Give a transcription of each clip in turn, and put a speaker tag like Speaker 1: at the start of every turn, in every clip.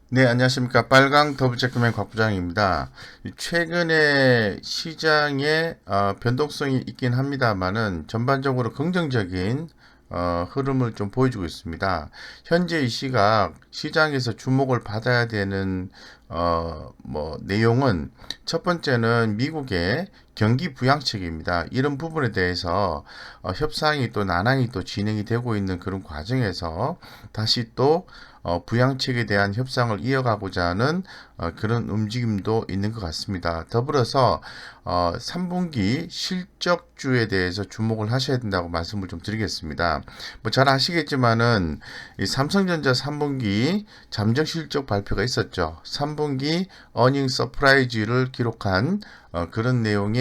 Speaker 1: 네, 안녕하십니까. 빨강 더블체크맨 곽 부장입니다. 최근에 시장에 변동성이 있긴 합니다만은 전반적으로 긍정적인 흐름을 좀 보여주고 있습니다. 현재 이 시각 시장에서 주목을 받아야 되는 내용은 첫 번째는 미국의 경기 부양책입니다. 이런 부분에 대해서 협상이 또 난항이 또 진행이 되고 있는 그런 과정에서 다시 또 부양책에 대한 협상을 이어가고자 하는 그런 움직임도 있는 것 같습니다. 더불어서 3분기 실적주에 대해서 주목을 하셔야 된다고 말씀을 좀 드리겠습니다. 뭐 잘 아시겠지만은 이 삼성전자 3분기 잠정 실적 발표가 있었죠. 3분기 어닝 서프라이즈를 기록한 그런 내용이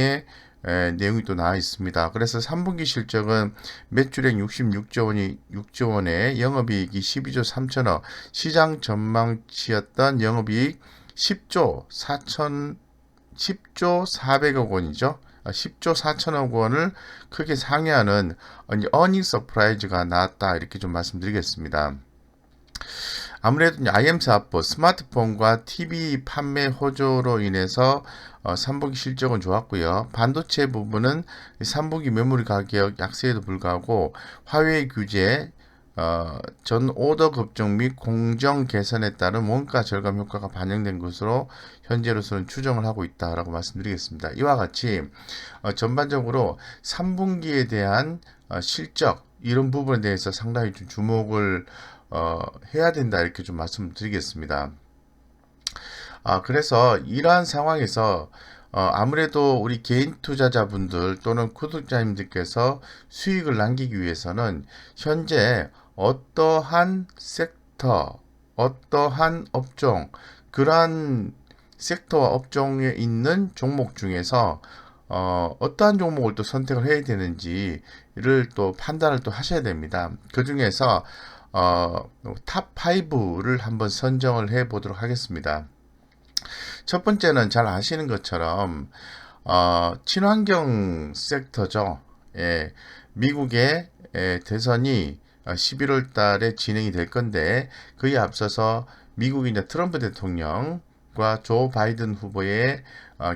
Speaker 1: 또 나와 있습니다. 그래서 3분기 실적은 매출액 66조 원이 6조 원에 영업이익이 12조 3천억, 시장 전망치였던 영업이익 10조 400억 원이죠. 10조 4천억 원을 크게 상회하는 어닝 서프라이즈가 나왔다 이렇게 좀 말씀드리겠습니다. 아무래도 IM4법 스마트폰과 TV 판매 호조로 인해서 3분기 실적은 좋았고요. 반도체 부분은 3분기 메모리 가격 약세에도 불구하고 화웨이 규제, 전 오더 급증 및 공정 개선에 따른 원가 절감 효과가 반영된 것으로 현재로서는 추정을 하고 있다라고 말씀드리겠습니다. 이와 같이 전반적으로 3분기에 대한 실적 이런 부분에 대해서 상당히 좀 주목을 해야 된다 이렇게 좀 말씀드리겠습니다. 그래서 이러한 상황에서 아무래도 우리 개인 투자자분들 또는 구독자님들께서 수익을 남기기 위해서는 현재 어떠한 섹터, 어떠한 업종, 그러한 섹터와 업종에 있는 종목 중에서 어떠한 종목을 또 선택을 해야 되는지를 또 판단을 또 하셔야 됩니다. 그 중에서 탑 5를 한번 선정을 해 보도록 하겠습니다. 첫 번째는 잘 아시는 것처럼 친환경 섹터죠. 예, 미국의 대선이 11월 달에 진행이 될 건데 그에 앞서서 미국의 이제 트럼프 대통령과 조 바이든 후보의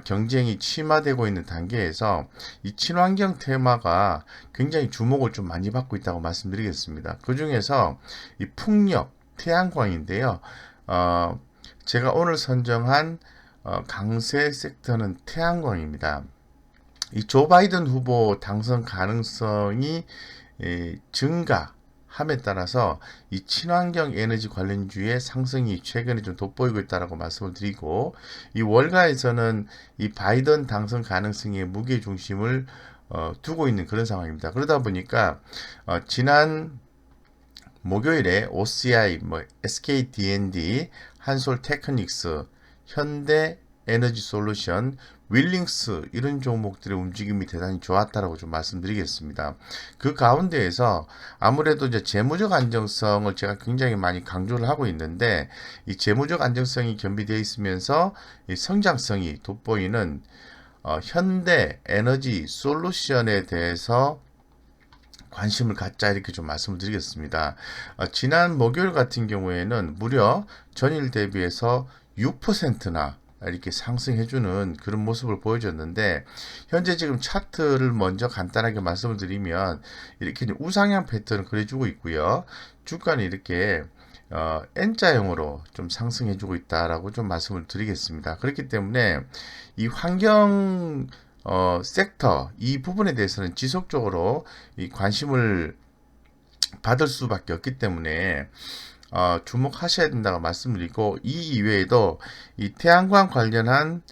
Speaker 1: 경쟁이 심화되고 있는 단계에서 이 친환경 테마가 굉장히 주목을 좀 많이 받고 있다고 말씀드리겠습니다. 그 중에서 이 풍력, 태양광인데요. 제가 오늘 선정한 강세 섹터는 태양광입니다. 이 조 바이든 후보 당선 가능성이 증가함에 따라서 이 친환경 에너지 관련주의 상승이 최근에 좀 돋보이고 있다라고 말씀을 드리고 이 월가에서는 이 바이든 당선 가능성의 무게 중심을 두고 있는 그런 상황입니다. 그러다 보니까 지난 목요일에 OCI, SKD&D, 한솔테크닉스, 현대에너지솔루션, 윌링스 이런 종목들의 움직임이 대단히 좋았다라고 좀 말씀드리겠습니다. 그 가운데에서 아무래도 이제 재무적 안정성을 제가 굉장히 많이 강조를 하고 있는데 이 재무적 안정성이 겸비되어 있으면서 이 성장성이 돋보이는 현대에너지솔루션에 대해서 관심을 갖자 이렇게 좀 말씀을 드리겠습니다. 지난 목요일 같은 경우에는 무려 전일 대비해서 6%나 이렇게 상승해주는 그런 모습을 보여줬는데 현재 지금 차트를 먼저 간단하게 말씀을 드리면 이렇게 우상향 패턴을 그려주고 있고요. 주가는 이렇게 N자형으로 좀 상승해주고 있다라고 좀 말씀을 드리겠습니다. 그렇기 때문에 이 환경 섹터 이 부분에 대해서는 지속적으로 이 관심을 받을 수밖에 없기 때문에 주목하셔야 된다고 말씀드리고 이 이외에도 이 태양광 관련한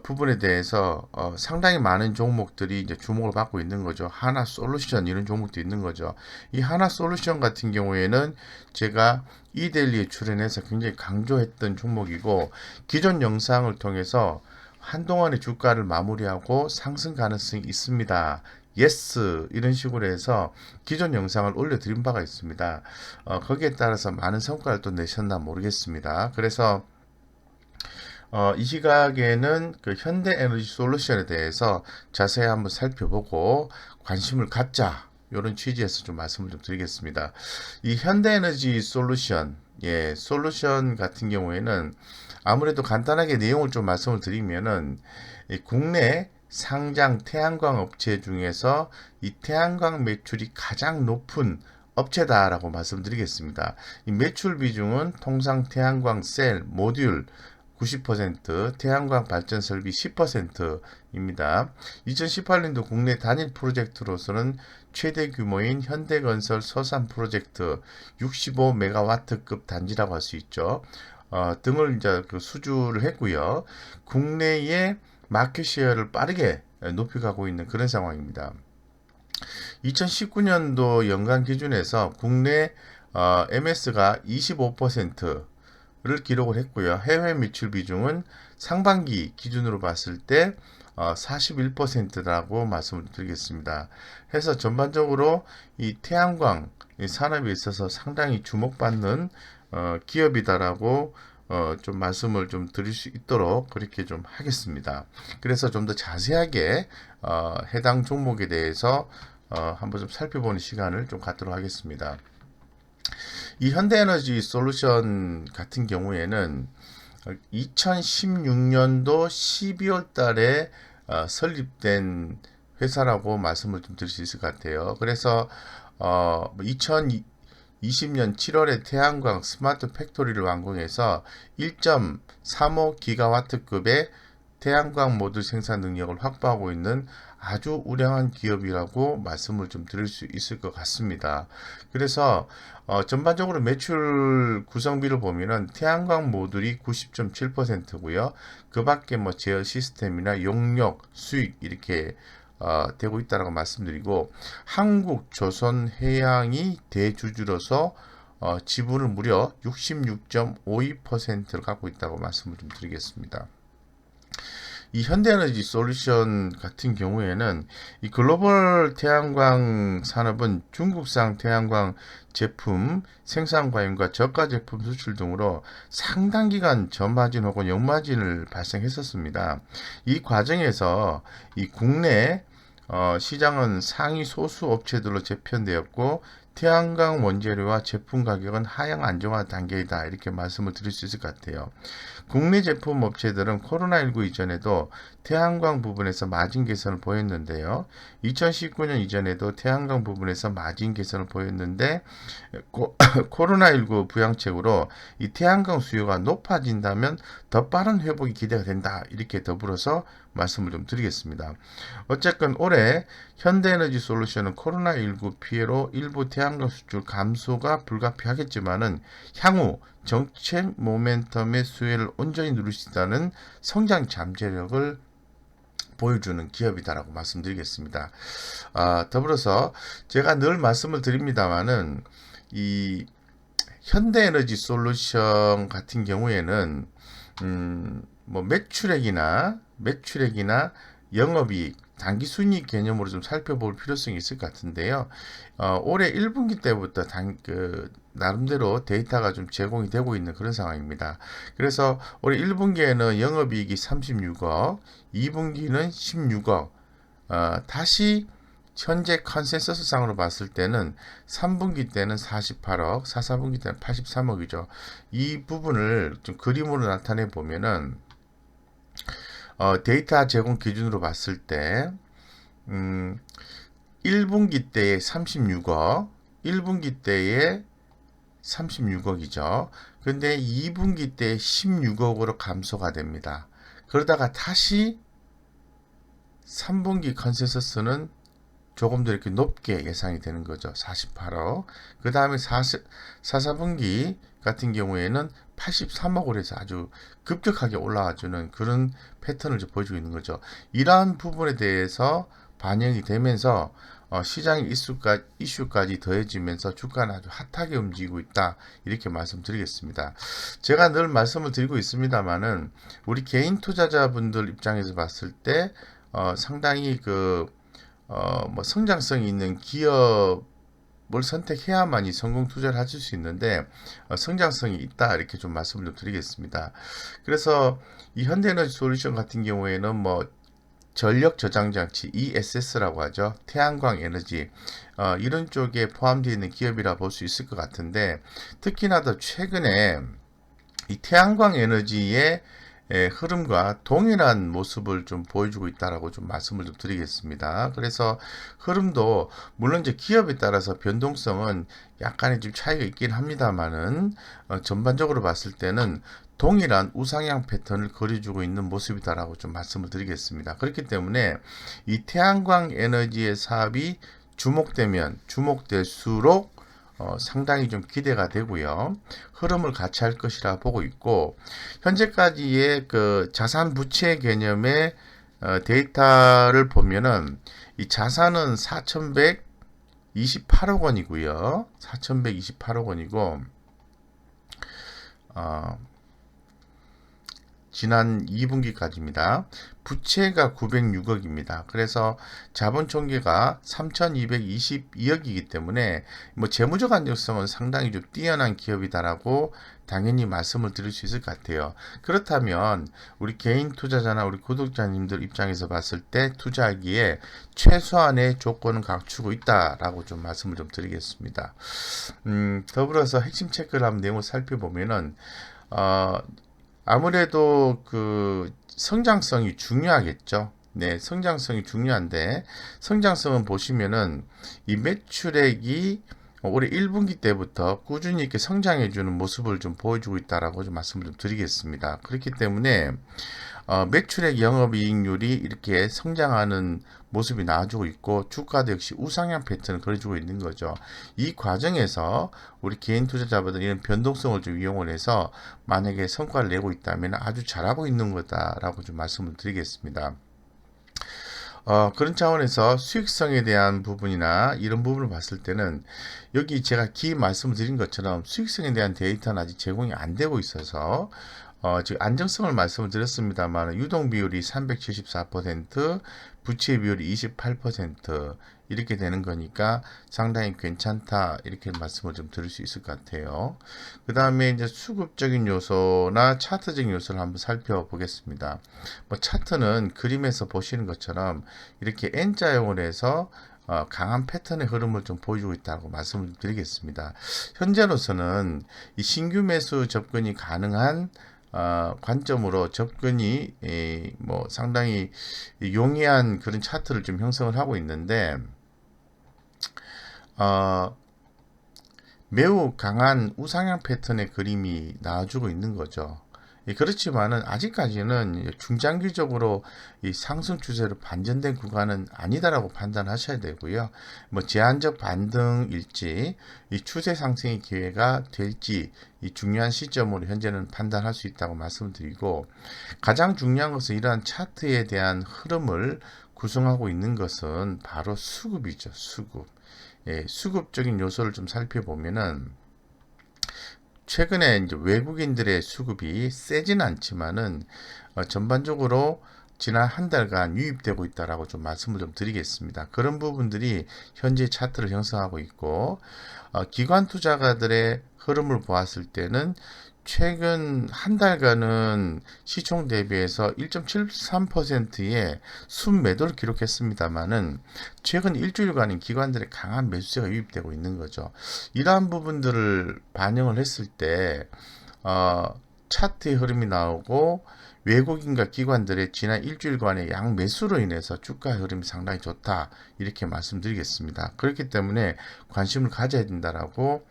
Speaker 1: 부분에 대해서 상당히 많은 종목들이 이제 주목을 받고 있는 거죠. 하나 솔루션 이런 종목도 있는 거죠. 이 하나 솔루션 같은 경우에는 제가 이데일리에 출연해서 굉장히 강조했던 종목이고 기존 영상을 통해서 한동안의 주가를 마무리하고 상승 가능성이 있습니다. 예스 이런 식으로 해서 기존 영상을 올려드린 바가 있습니다. 거기에 따라서 많은 성과를 또 내셨나 모르겠습니다. 그래서 이 시각에는 그 현대에너지 솔루션에 대해서 자세히 한번 살펴보고 관심을 갖자 이런 취지에서 좀 말씀을 좀 드리겠습니다. 이 현대에너지 솔루션 예, 솔루션 같은 경우에는 아무래도 간단하게 내용을 좀 말씀을 드리면은 이 국내 상장 태양광 업체 중에서 이 태양광 매출이 가장 높은 업체다라고 말씀드리겠습니다. 이 매출 비중은 통상 태양광 셀, 모듈 90%, 태양광 발전 설비 10%입니다. 2018년도 국내 단일 프로젝트로서는 최대 규모인 현대건설 서산 프로젝트 65메가와트급 단지라고 할 수 있죠. 등을 이제 그 수주를 했고요. 국내의 마켓 쉐어를 빠르게 높여가고 있는 그런 상황입니다. 2019년도 연간 기준에서 국내 MS가 25%를 기록을 했고요. 해외 매출 비중은 상반기 기준으로 봤을 때 41%라고 말씀을 드리겠습니다. 해서 전반적으로 이 태양광 산업에 있어서 상당히 주목받는 기업이다라고 좀 말씀을 좀 드릴 수 있도록 그렇게 좀 하겠습니다. 그래서 좀 더 자세하게 해당 종목에 대해서 한번 좀 살펴보는 시간을 좀 갖도록 하겠습니다. 이 현대에너지 솔루션 같은 경우에는 2016년도 12월 달에 설립된 회사라고 말씀을 좀 드릴 수 있을 것 같아요. 그래서 2020년 7월에 태양광 스마트 팩토리를 완공해서 1.35 기가와트급의 태양광 모듈 생산 능력을 확보하고 있는 아주 우량한 기업이라고 말씀을 좀 드릴 수 있을 것 같습니다. 그래서 전반적으로 매출 구성비를 보면은 태양광 모듈이 90.7%고요. 그 밖에 뭐 제어 시스템이나 용역, 수익 이렇게 되고 있다고 말씀드리고 한국 조선해양이 대주주로서 지분을 무려 66.52%를 갖고 있다고 말씀을 좀 드리겠습니다. 이 현대에너지 솔루션 같은 경우에는 이 글로벌 태양광 산업은 중국산 태양광 제품 생산 과잉과 저가 제품 수출 등으로 상당 기간 저마진 혹은 역마진을 발생했었습니다. 이 과정에서 이 국내 시장은 상위 소수 업체들로 재편되었고 태양광 원재료와 제품 가격은 하향 안정화 단계이다 이렇게 말씀을 드릴 수 있을 것 같아요. 국내 제품 업체들은 코로나19 이전에도 태양광 부분에서 마진 개선을 보였는데요. 2019년 이전에도 태양광 부분에서 마진 개선을 보였는데 코로나19 부양책으로 이 태양광 수요가 높아진다면 더 빠른 회복이 기대가 된다. 이렇게 더불어서 말씀을 좀 드리겠습니다. 어쨌건 올해 현대에너지 솔루션은 코로나19 피해로 일부 태양광 수출 감소가 불가피하겠지만은 향후 정책 모멘텀의 수혜를 온전히 누릴 수 있다는 성장 잠재력을 보여주는 기업이다라고 말씀드리겠습니다. 더불어서 제가 늘 말씀을 드립니다만은 이 현대에너지 솔루션 같은 경우에는 뭐 매출액이나 영업이익, 당기순이익 개념으로 좀 살펴볼 필요성이 있을 것 같은데요. 올해 1분기 때부터 나름대로 데이터가 좀 제공이 되고 있는 그런 상황입니다. 그래서 올해 1분기에는 영업이익이 36억, 2분기는 16억, 다시 현재 컨센서스 상으로 봤을 때는 3분기 때는 48억, 4분기 때는 83억이죠. 이 부분을 좀 그림으로 나타내 보면은 데이터 제공 기준으로 봤을 때 1분기 때에 36억, 1분기 때에 36억이죠. 근데 2분기 때 16억으로 감소가 됩니다. 그러다가 다시 3분기 컨센서스는 조금 더 이렇게 높게 예상이 되는 거죠. 48억. 그 다음에 4분기 같은 경우에는 83억으로 해서 아주 급격하게 올라와주는 그런 패턴을 보여주고 있는 거죠. 이러한 부분에 대해서 반영이 되면서 시장의 이슈까지 더해지면서 주가는 아주 핫하게 움직이고 있다. 이렇게 말씀드리겠습니다. 제가 늘 말씀을 드리고 있습니다만은 우리 개인 투자자분들 입장에서 봤을 때 상당히 뭐 성장성이 있는 기업을 선택해야만이 성공 투자를 하실 수 있는데 성장성이 있다 이렇게 좀 말씀을 좀 드리겠습니다. 그래서 이 현대에너지 솔루션 같은 경우에는 뭐 전력 저장 장치 ESS라고 하죠. 태양광 에너지 이런 쪽에 포함되어 있는 기업이라 볼 수 있을 것 같은데 특히나 더 최근에 이 태양광 에너지의 흐름과 동일한 모습을 좀 보여주고 있다라고 좀 말씀을 좀 드리겠습니다. 그래서 흐름도 물론 이제 기업에 따라서 변동성은 약간의 좀 차이가 있긴 합니다만은 전반적으로 봤을 때는 동일한 우상향 패턴을 그려주고 있는 모습이다라고 좀 말씀을 드리겠습니다. 그렇기 때문에 이 태양광 에너지의 사업이 주목될수록 상당히 좀 기대가 되고요. 흐름을 같이 할 것이라 보고 있고 현재까지의 그 자산 부채 개념의 데이터를 보면은 이 자산은 4,128억 원이고요. 4,128억 원이고 지난 2분기까지입니다. 부채가 906억입니다. 그래서 자본 총계가 3,222억이기 때문에 뭐 재무적 안정성은 상당히 좀 뛰어난 기업이다라고 당연히 말씀을 드릴 수 있을 것 같아요. 그렇다면 우리 개인 투자자나 우리 구독자님들 입장에서 봤을 때 투자하기에 최소한의 조건은 갖추고 있다라고 좀 말씀을 좀 드리겠습니다. 더불어서 핵심 체크를 한번 내용을 살펴보면은 아무래도 그 성장성이 중요하겠죠. 네, 성장성이 중요한데 성장성은 보시면은 이 매출액이 올해 1분기 때부터 꾸준히 이렇게 성장해주는 모습을 좀 보여주고 있다라고 좀 말씀을 좀 드리겠습니다. 그렇기 때문에 매출액 영업이익률이 이렇게 성장하는 모습이 나와주고 있고 주가도 역시 우상향 패턴을 그려주고 있는 거죠. 이 과정에서 우리 개인 투자자분들 이런 변동성을 좀 이용을 해서 만약에 성과를 내고 있다면 아주 잘하고 있는 거다라고 좀 말씀을 드리겠습니다. 그런 차원에서 수익성에 대한 부분이나 이런 부분을 봤을 때는 여기 제가 말씀을 드린 것처럼 수익성에 대한 데이터는 아직 제공이 안 되고 있어서 지금 안정성을 말씀을 드렸습니다만 유동 비율이 374%, 부채 비율이 28% 이렇게 되는 거니까 상당히 괜찮다 이렇게 말씀을 좀 드릴 수 있을 것 같아요. 그 다음에 이제 수급적인 요소나 차트적인 요소를 한번 살펴보겠습니다. 뭐 차트는 그림에서 보시는 것처럼 이렇게 N자형으로 해서 강한 패턴의 흐름을 좀 보여주고 있다고 말씀을 드리겠습니다. 현재로서는 이 신규 매수 접근이 가능한 관점으로 접근이 뭐 상당히 용이한 그런 차트를 좀 형성을 하고 있는데 매우 강한 우상향 패턴의 그림이 나와주고 있는 거죠. 그렇지만은 아직까지는 중장기적으로 이 상승 추세로 반전된 구간은 아니다라고 판단하셔야 되고요. 뭐 제한적 반등일지 이 추세 상승의 기회가 될지 이 중요한 시점으로 현재는 판단할 수 있다고 말씀드리고 가장 중요한 것은 이러한 차트에 대한 흐름을 구성하고 있는 것은 바로 수급이죠. 수급. 수급적인 요소를 좀 살펴보면은 최근에 이제 외국인들의 수급이 세지는 않지만은 전반적으로 지난 한 달간 유입되고 있다라고 좀 말씀을 좀 드리겠습니다. 그런 부분들이 현재 차트를 형성하고 있고 기관 투자가들의 흐름을 보았을 때는 최근 한 달간은 시총 대비해서 1.73%의 순매도를 기록했습니다만은 최근 일주일간은 기관들의 강한 매수세가 유입되고 있는 거죠. 이러한 부분들을 반영을 했을 때 차트의 흐름이 나오고 외국인과 기관들의 지난 일주일간의 양 매수로 인해서 주가 흐름이 상당히 좋다 이렇게 말씀드리겠습니다. 그렇기 때문에 관심을 가져야 된다라고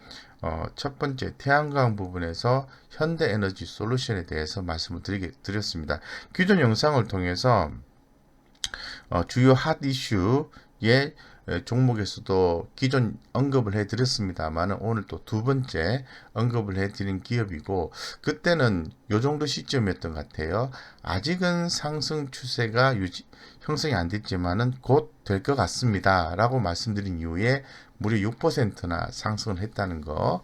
Speaker 1: 첫 번째 태양광 부분에서 현대에너지 솔루션에 대해서 말씀을 드렸습니다. 기존 영상을 통해서 주요 핫 이슈의 종목에서도 기존 언급을 해드렸습니다만 오늘 또 두 번째 언급을 해드린 기업이고 그때는 요 정도 시점이었던 것 같아요. 아직은 상승 추세가 형성이 안 됐지만은 곧 될 것 같습니다 라고 말씀드린 이후에 무려 6%나 상승을 했다는 거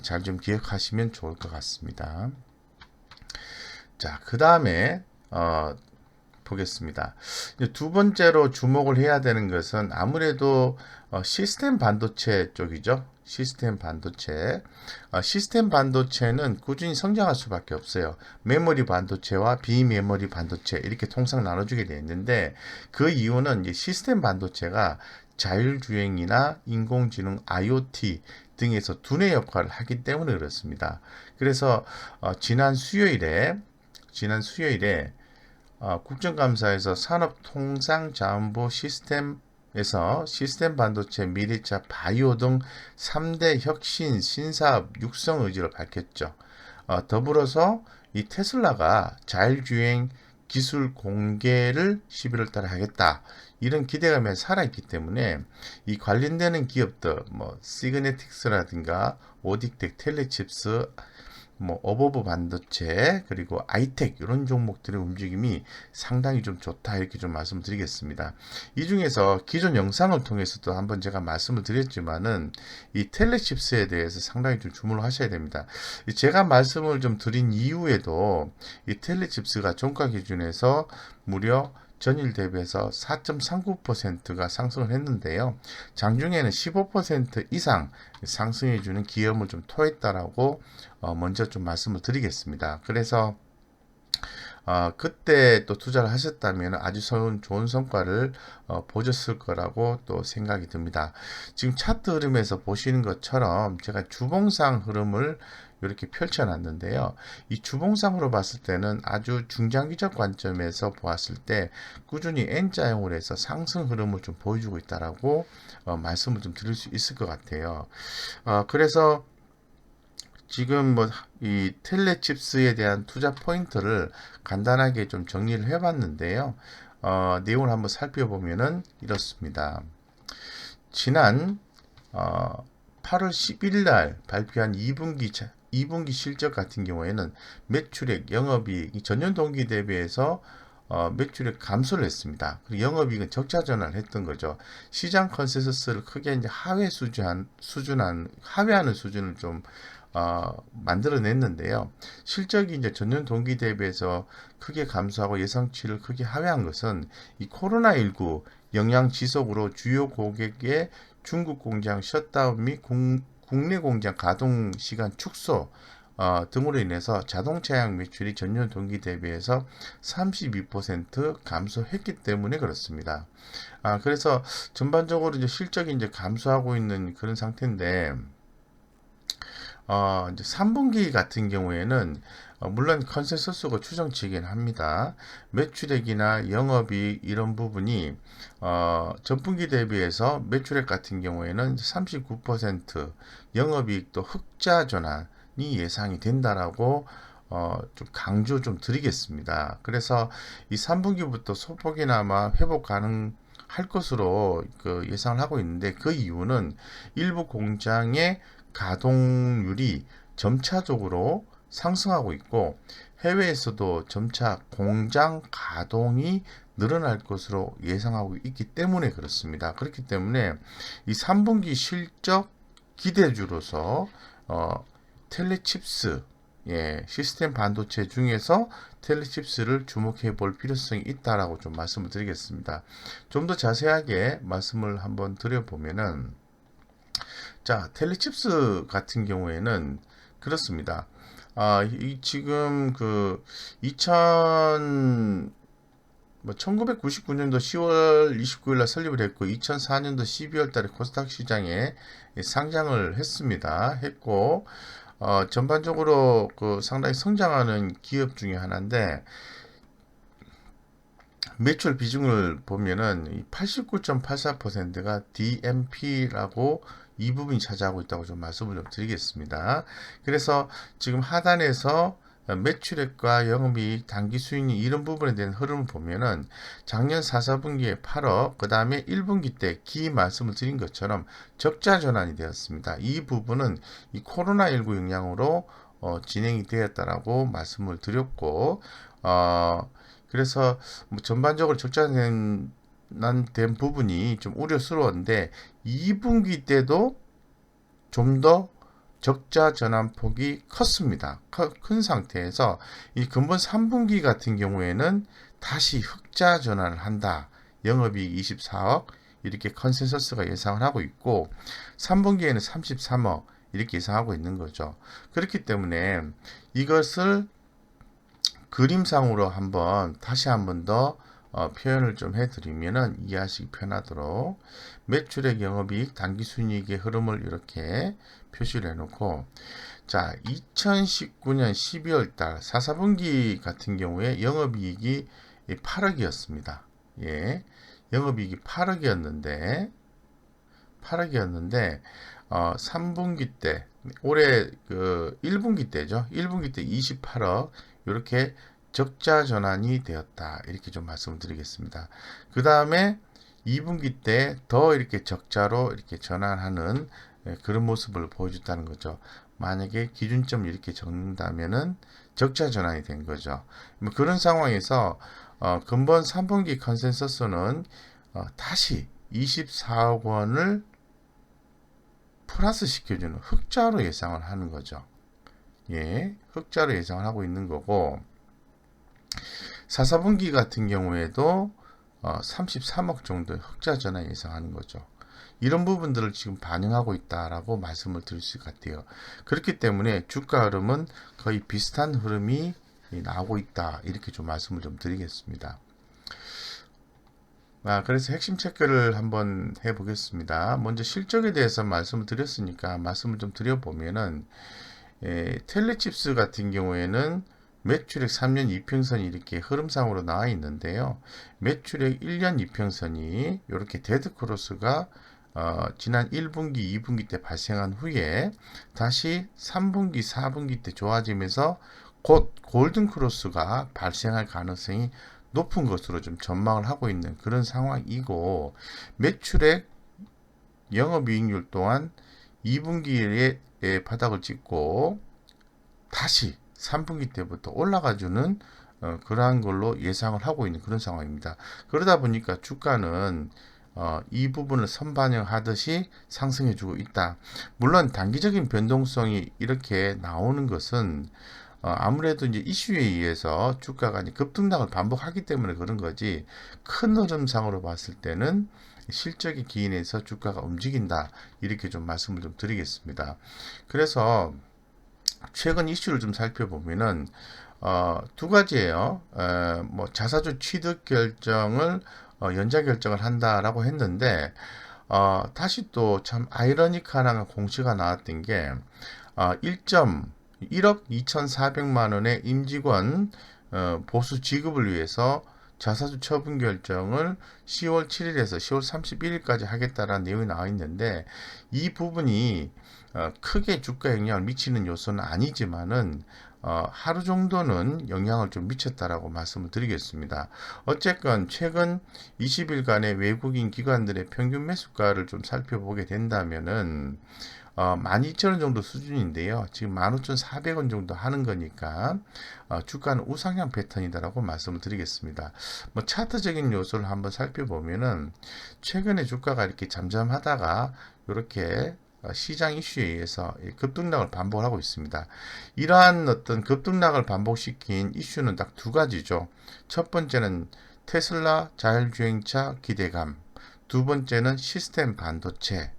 Speaker 1: 잘 좀 기억하시면 좋을 것 같습니다. 자, 그 다음에 보겠습니다. 두 번째로 주목을 해야 되는 것은 아무래도 시스템 반도체 쪽이죠. 시스템 반도체. 시스템 반도체는 꾸준히 성장할 수밖에 없어요. 메모리 반도체와 비메모리 반도체 이렇게 통상 나눠주게 되어 있는데 그 이유는 이제 시스템 반도체가 자율주행이나 인공지능 IoT 등에서 두뇌 역할을 하기 때문에 그렇습니다. 그래서 지난 수요일에 국정감사에서 산업통상자원부 시스템에서 시스템 반도체, 미래차, 바이오 등 3대 혁신 신사업 육성 의지를 밝혔죠. 더불어서 이 테슬라가 자율주행 기술 공개를 11월 달에 하겠다. 이런 기대감이 살아있기 때문에 이 관련되는 기업들, 뭐 시그네틱스라든가 오딕텍, 텔레칩스, 뭐 어버브 반도체 그리고 아이텍 이런 종목들의 움직임이 상당히 좀 좋다 이렇게 좀 말씀드리겠습니다. 이 중에서 기존 영상을 통해서도 한번 제가 말씀을 드렸지만은 이 텔레칩스에 대해서 상당히 좀 주목을 하셔야 됩니다. 제가 말씀을 좀 드린 이후에도 이 텔레칩스가 종가 기준에서 무려 전일 대비해서 4.39%가 상승을 했는데요. 장중에는 15% 이상 상승해주는 기염을 좀 토했다라고 먼저 좀 말씀을 드리겠습니다. 그래서 그때 또 투자를 하셨다면 아주 좋은 성과를 보셨을 거라고 또 생각이 듭니다. 지금 차트 흐름에서 보시는 것처럼 제가 주봉상 흐름을 이렇게 펼쳐놨는데요. 이 주봉상으로 봤을 때는 아주 중장기적 관점에서 보았을 때 꾸준히 N자형으로 해서 상승 흐름을 좀 보여주고 있다라고 말씀을 좀 드릴 수 있을 것 같아요. 그래서 지금 뭐 이 텔레칩스에 대한 투자 포인트를 간단하게 좀 정리를 해봤는데요. 내용을 한번 살펴보면은 이렇습니다. 지난 8월 11일 날 발표한 2분기 실적 같은 경우에는 매출액, 영업이익 전년 동기 대비해서 매출액 감소를 했습니다. 그리고 영업이익은 적자 전환을 했던 거죠. 시장 컨센서스를 크게 이제 하회하는 수준을 좀 만들어냈는데요. 실적이 이제 전년 동기 대비해서 크게 감소하고 예상치를 크게 하회한 것은 이 코로나19 영향 지속으로 주요 고객의 중국 공장 셧다운 및 국내 공장 가동 시간 축소 등으로 인해서 자동차용 매출이 전년 동기 대비해서 32% 감소했기 때문에 그렇습니다. 그래서 전반적으로 이제 실적이 이제 감소하고 있는 그런 상태인데, 이제 3분기 같은 경우에는 물론 컨센서스가 추정치긴 합니다. 매출액이나 영업이익 이런 부분이 전분기 대비해서 매출액 같은 경우에는 39%, 영업이익도 흑자 전환이 예상이 된다라고 좀 강조 좀 드리겠습니다. 그래서 이 3분기부터 소폭이나마 회복 가능할 것으로 예상을 하고 있는데, 그 이유는 일부 공장의 가동률이 점차적으로 상승하고 있고 해외에서도 점차 공장 가동이 늘어날 것으로 예상하고 있기 때문에 그렇습니다. 그렇기 때문에 이 3분기 실적 기대주로서 텔레칩스, 시스템 반도체 중에서 텔레칩스를 주목해 볼 필요성이 있다라고 좀 말씀을 드리겠습니다. 좀 더 자세하게 말씀을 한번 드려보면은, 자, 텔레칩스 같은 경우에는 그렇습니다. 지금 1999년도 10월 29일 날 설립을 했고 2004년도 12월 달에 코스닥 시장에 상장을 했고 전반적으로 상당히 성장하는 기업 중에 하나인데, 매출 비중을 보면은 89.84%가 DMP라고 이 부분이 차지하고 있다고 좀 말씀을 좀 드리겠습니다. 그래서 지금 하단에서 매출액과 영업이익, 단기 수익률 이런 부분에 대한 흐름을 보면은 작년 4, 4분기에 8억, 그 다음에 1분기 때 기 말씀을 드린 것처럼 적자 전환이 되었습니다. 이 부분은 이 코로나19 영향으로 진행이 되었다라고 말씀을 드렸고, 그래서 뭐 전반적으로 적자된 부분이 좀 우려스러운데 2분기 때도 좀 더 적자 전환폭이 컸습니다. 큰 상태에서 이 근본 3분기 같은 경우에는 다시 흑자 전환을 한다. 영업이익 24억, 이렇게 컨센서스가 예상을 하고 있고 3분기에는 33억 이렇게 예상하고 있는 거죠. 그렇기 때문에 이것을 그림상으로 다시 한번 더 표현을 좀 해드리면은 이해하시기 편하도록 매출액, 영업이익, 당기순이익의 흐름을 이렇게 표시를 해놓고 자 2019년 12월 달 4분기 같은 경우에 영업이익이 8억이었습니다. 예, 영업이익이 8억이었는데 3분기 때 올해 그 1분기 때죠. 1분기 때 28억 이렇게 적자 전환이 되었다. 이렇게 좀 말씀을 드리겠습니다. 그 다음에 2분기 때 더 이렇게 적자로 이렇게 전환하는 그런 모습을 보여줬다는 거죠. 만약에 기준점을 이렇게 적는다면은 적자 전환이 된 거죠. 뭐 그런 상황에서 근본 3분기 컨센서스는 다시 24억 원을 플러스 시켜주는 흑자로 예상을 하는 거죠. 예, 흑자로 예상을 하고 있는 거고 4분기 같은 경우에도 33억 정도의 흑자 전환 예상하는 거죠. 이런 부분들을 지금 반영하고 있다라고 말씀을 드릴 수 같아요. 그렇기 때문에 주가 흐름은 거의 비슷한 흐름이 나오고 있다. 이렇게 좀 말씀을 좀 드리겠습니다. 그래서 핵심 체크를 한번 해보겠습니다. 먼저 실적에 대해서 말씀을 드렸으니까 말씀을 좀 드려보면은 텔레칩스 같은 경우에는 매출액 3년 이평선이 이렇게 흐름상으로 나와 있는데요. 매출액 1년 이평선이 이렇게 데드크로스가 지난 1분기, 2분기 때 발생한 후에 다시 3분기, 4분기 때 좋아지면서 곧 골든크로스가 발생할 가능성이 높은 것으로 좀 전망을 하고 있는 그런 상황이고 매출액, 영업이익률 또한 2분기에 바닥을 찍고 다시 3분기 때부터 올라가주는 그러한 걸로 예상을 하고 있는 그런 상황입니다. 그러다 보니까 주가는 이 부분을 선반영하듯이 상승해주고 있다. 물론 단기적인 변동성이 이렇게 나오는 것은 아무래도 이제 이슈에 의해서 주가가 급등락을 반복하기 때문에 그런 거지 큰 흐름상으로 봤을 때는 실적에 기인해서 주가가 움직인다 이렇게 좀 말씀을 좀 드리겠습니다. 그래서 최근 이슈를 좀 살펴보면은 두 가지예요. 뭐 자사주 취득 결정을 연장 결정을 한다라고 했는데 다시 또 참 아이러니컬한 공시가 나왔던 게 1억 2,400만 원의 임직원 보수 지급을 위해서 자사주 처분 결정을 10월 7일에서 10월 31일까지 하겠다라는 내용이 나와 있는데 이 부분이 크게 주가 영향을 미치는 요소는 아니지만은 하루 정도는 영향을 좀 미쳤다라고 말씀을 드리겠습니다. 어쨌건 최근 20일간의 외국인 기관들의 평균 매수가를 좀 살펴보게 된다면은 12,000원 정도 수준인데요. 지금 15,400원 정도 하는 거니까 주가는 우상향 패턴이다라고 말씀을 드리겠습니다. 뭐 차트적인 요소를 한번 살펴보면은 최근에 주가가 이렇게 잠잠하다가 이렇게 시장 이슈에 의해서 급등락을 반복하고 있습니다. 이러한 어떤 급등락을 반복시킨 이슈는 딱 두 가지죠. 첫 번째는 테슬라 자율주행차 기대감, 두 번째는 시스템 반도체,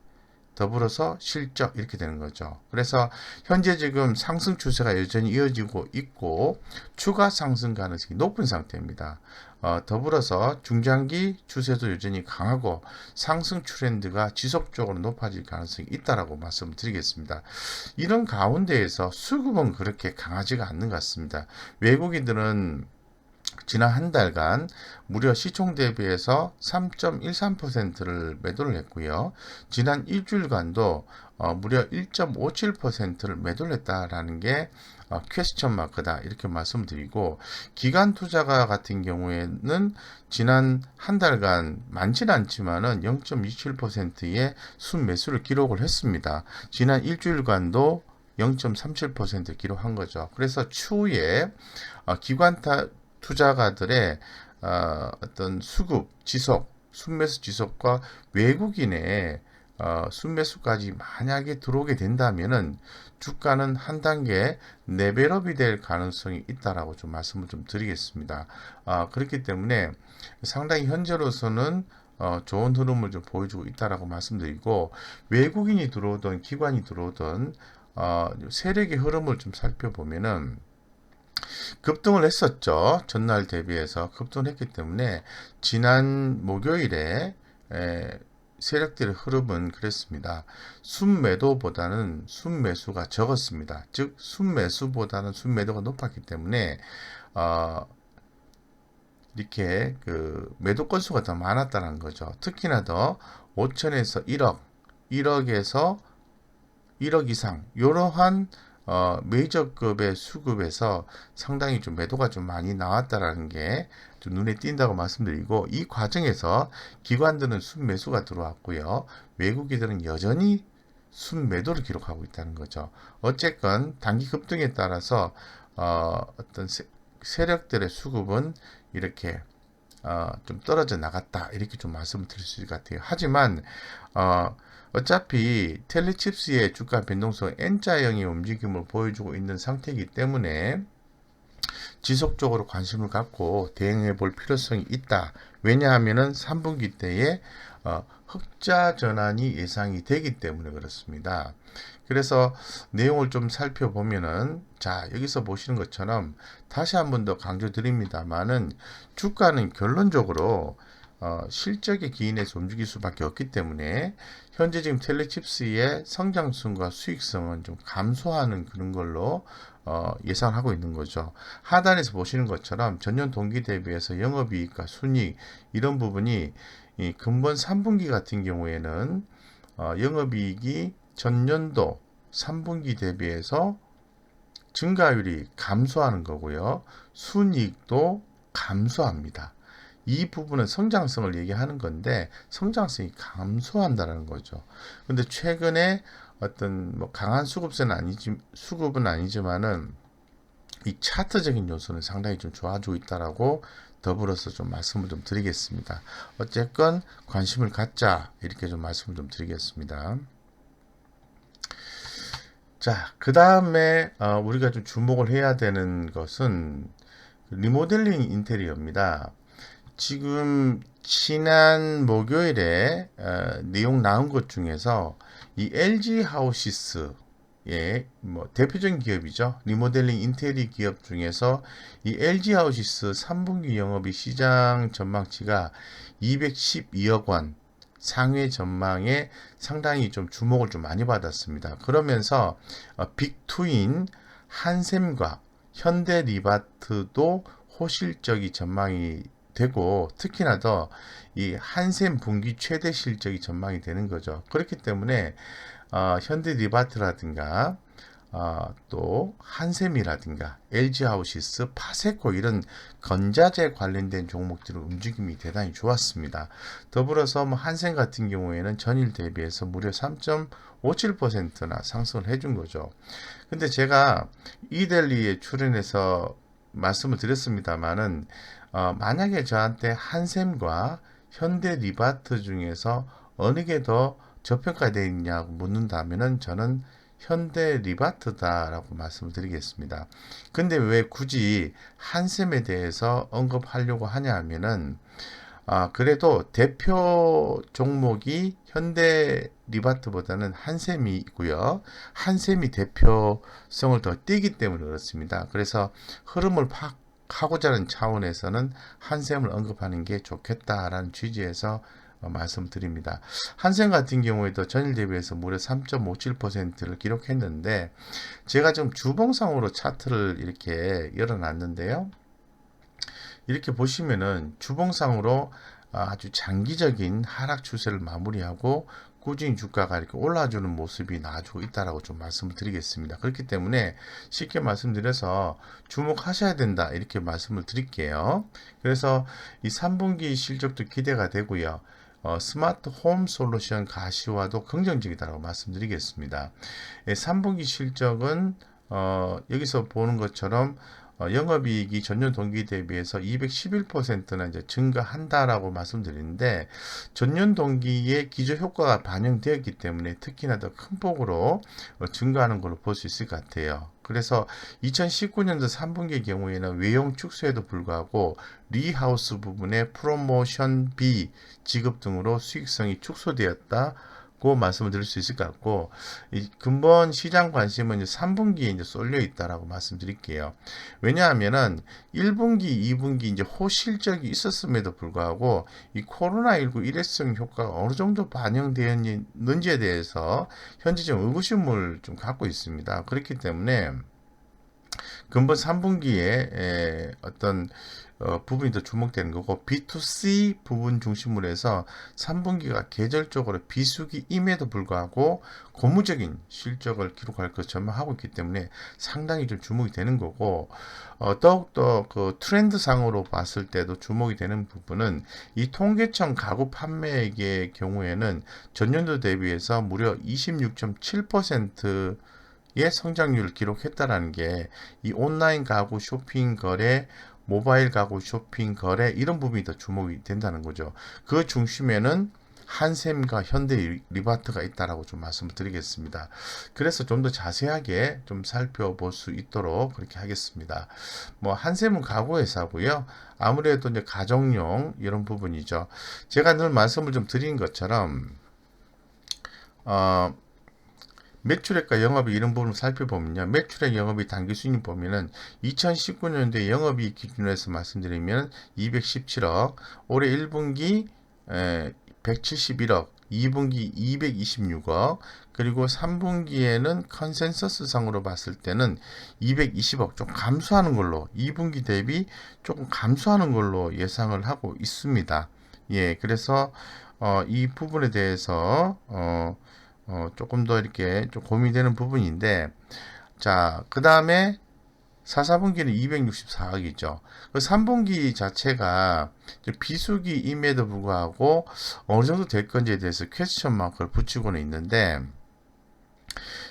Speaker 1: 더불어서 실적 이렇게 되는 거죠. 그래서 현재 지금 상승 추세가 여전히 이어지고 있고 추가 상승 가능성이 높은 상태입니다. 더불어서 중장기 추세도 여전히 강하고 상승 트렌드가 지속적으로 높아질 가능성이 있다라고 말씀을 드리겠습니다. 이런 가운데에서 수급은 그렇게 강하지가 않는 것 같습니다. 외국인들은 지난 한 달간 무려 시총 대비해서 3.13%를 매도를 했고요. 지난 일주일간도 무려 1.57%를 매도를 했다라는 게 퀘스천 마크다 이렇게 말씀드리고 기관 투자가 같은 경우에는 지난 한 달간 많지는 않지만은 0.27%의 순매수를 기록을 했습니다. 지난 일주일간도 0.37% 기록한 거죠. 그래서 추후에 기관 투자가들의 어떤 수급 지속, 순매수 지속과 외국인의 순매수까지 만약에 들어오게 된다면은 주가는 한 단계 레벨업이 될 가능성이 있다라고 좀 말씀을 좀 드리겠습니다. 그렇기 때문에 상당히 현재로서는 좋은 흐름을 좀 보여주고 있다라고 말씀드리고, 외국인이 들어오든 기관이 들어오든 세력의 흐름을 좀 살펴보면은 급등을 했었죠. 전날 대비해서 급등을 했기 때문에 지난 목요일에 세력들의 흐름은 그랬습니다. 순매도보다는 순매수가 적었습니다. 즉 순매수보다는 순매도가 높았기 때문에 이렇게 그 매도 건수가 더 많았다는 거죠. 특히나 더 5천에서 1억, 1억에서 1억 이상 이러한 메이저급의 수급에서 상당히 좀 매도가 좀 많이 나왔다라는 게 좀 눈에 띈다고 말씀드리고, 이 과정에서 기관들은 순매수가 들어왔고요. 외국인들은 여전히 순매도를 기록하고 있다는 거죠. 어쨌건 단기 급등에 따라서 어떤 세력들의 수급은 이렇게 좀 떨어져 나갔다, 이렇게 좀 말씀을 드릴 수 있을 것 같아요. 하지만 어차피 텔레칩스의 주가 변동성 N자형의 움직임을 보여주고 있는 상태이기 때문에 지속적으로 관심을 갖고 대응해 볼 필요성이 있다. 왜냐하면은 3분기 때에 흑자 전환이 예상이 되기 때문에 그렇습니다. 그래서 내용을 좀 살펴보면은, 자, 여기서 보시는 것처럼 다시 한 번 더 강조드립니다만은 주가는 결론적으로 실적의 기인에서 움직일 수밖에 없기 때문에 현재 지금 텔레칩스의 성장성과 수익성은 좀 감소하는 그런 걸로 예상하고 있는 거죠. 하단에서 보시는 것처럼 전년 동기 대비해서 영업이익과 순이익 이런 부분이 이 금번 3분기 같은 경우에는 영업이익이 전년도 3분기 대비해서 증가율이 감소하는 거고요. 순이익도 감소합니다. 이 부분은 성장성을 얘기하는 건데 성장성이 감소한다는 거죠. 근데 최근에 어떤 뭐 강한 수급은 아니지만은 이 차트적인 요소는 상당히 좀 좋아지고 있다라고 더불어서 좀 말씀을 좀 드리겠습니다. 어쨌건 관심을 갖자, 이렇게 좀 말씀을 좀 드리겠습니다. 자, 그 다음에 우리가 좀 주목을 해야 되는 것은 리모델링 인테리어입니다. 지금 지난 목요일에 내용 나온 것 중에서 이 LG 하우시스의 뭐 대표적인 기업이죠. 리모델링 인테리어 기업 중에서 이 LG 하우시스 3분기 영업이 시장 전망치가 212억 원 상회 전망에 상당히 좀 주목을 좀 많이 받았습니다. 그러면서 빅투인 한샘과 현대리바트도 호실적이 전망이 되고, 특히나 더 이 한샘 분기 최대 실적이 전망이 되는 거죠. 그렇기 때문에 현대리바트라든가 또 한샘이라든가 LG하우시스, 파세코 이런 건자재 관련된 종목들의 움직임이 대단히 좋았습니다. 더불어서 뭐 한샘 같은 경우에는 전일 대비해서 무려 3.57%나 상승을 해준 거죠. 근데 제가 이델리에 출연해서 말씀을 드렸습니다만은 만약에 저한테 한샘과 현대리바트 중에서 어느 게 더 저평가되어 있냐고 묻는다면은 저는 현대리바트다라고 말씀을 드리겠습니다. 근데 왜 굳이 한샘에 대해서 언급하려고 하냐 하면은 그래도 대표 종목이 현대리바트보다는 한샘이 있고요. 한샘이 대표성을 더 띄기 때문에 그렇습니다. 그래서 흐름을 파악하고자 하는 차원에서는 한샘을 언급하는 게 좋겠다라는 취지에서 말씀드립니다. 한샘 같은 경우에도 전일 대비해서 무려 3.57%를 기록했는데, 제가 좀 주봉상으로 차트를 이렇게 열어놨는데요. 이렇게 보시면은 주봉상으로 아주 장기적인 하락 추세를 마무리하고 꾸준히 주가가 이렇게 올라주는 모습이 나와주고 있다라고 좀 말씀을 드리겠습니다. 그렇기 때문에 쉽게 말씀드려서 주목하셔야 된다, 이렇게 말씀을 드릴게요. 그래서 이 3분기 실적도 기대가 되고요. 스마트 홈 솔루션 가시화도 긍정적이다라고 말씀드리겠습니다. 3분기 실적은 여기서 보는 것처럼 영업이익이 전년 동기 대비해서 211%나 이제 증가한다라고 말씀드리는데, 전년 동기의 기저 효과가 반영되었기 때문에 특히나 더 큰 폭으로 증가하는 걸로 볼 수 있을 것 같아요. 그래서 2019년도 3분기의 경우에는 외형 축소에도 불구하고 리하우스 부분의 프로모션비 지급 등으로 수익성이 축소되었다고 말씀을 드릴 수 있을 것 같고, 이 근본 시장 관심은 이제 3분기에 이제 쏠려 있다라고 말씀드릴게요. 왜냐하면은 1분기, 2분기 이제 호실적이 있었음에도 불구하고 이 코로나19 일회성 효과가 어느 정도 반영되었는지에 대해서 현재 좀 의구심을 좀 갖고 있습니다. 그렇기 때문에 근본 3분기에 어떤 부분이 더 주목되는 거고, B2C 부분 중심으로 해서 3분기가 계절적으로 비수기임에도 불구하고 고무적인 실적을 기록할 것 전망하고 있기 때문에 상당히 좀 주목이 되는 거고, 더욱더 그 트렌드 상으로 봤을 때도 주목이 되는 부분은 이 통계청 가구 판매액의 경우에는 전년도 대비해서 무려 26.7% 의 성장률을 기록했다라는 게 이 온라인 가구 쇼핑 거래, 모바일 가구 쇼핑 거래 이런 부분이 더 주목이 된다는 거죠. 그 중심에는 한샘과 현대 리바트가 있다라고 좀 말씀을 드리겠습니다. 그래서 좀 더 자세하게 좀 살펴볼 수 있도록 그렇게 하겠습니다. 뭐 한샘은 가구 회사고요. 아무래도 이제 가정용 이런 부분이죠. 제가 늘 말씀을 좀 드린 것처럼 매출액과 영업이익 이런 부분을 살펴보면요. 매출액 영업이익 당기순위 보면은 2019년도에 영업이익 기준으로 해서 말씀드리면 217억, 올해 1분기 171억, 2분기 226억, 그리고 3분기에는 컨센서스 상으로 봤을 때는 220억 좀 감소하는 걸로 2분기 대비 조금 감소하는 걸로 예상을 하고 있습니다. 예, 그래서 이 부분에 대해서 조금 더 이렇게 좀 고민되는 부분인데, 자, 그 다음에 4, 4분기는 264억이죠. 그 3분기 자체가 비수기임에도 불구하고 어느 정도 될 건지에 대해서 퀘스천 마크를 붙이고는 있는데,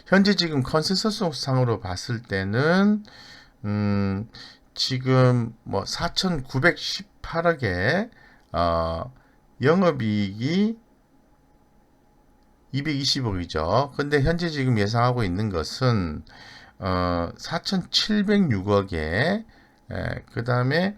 Speaker 1: 현재 지금 컨센서스 상으로 봤을 때는, 지금 뭐 4,918억에, 영업이익이 220억이죠. 근데 현재 지금 예상하고 있는 것은 4,706억에 그 다음에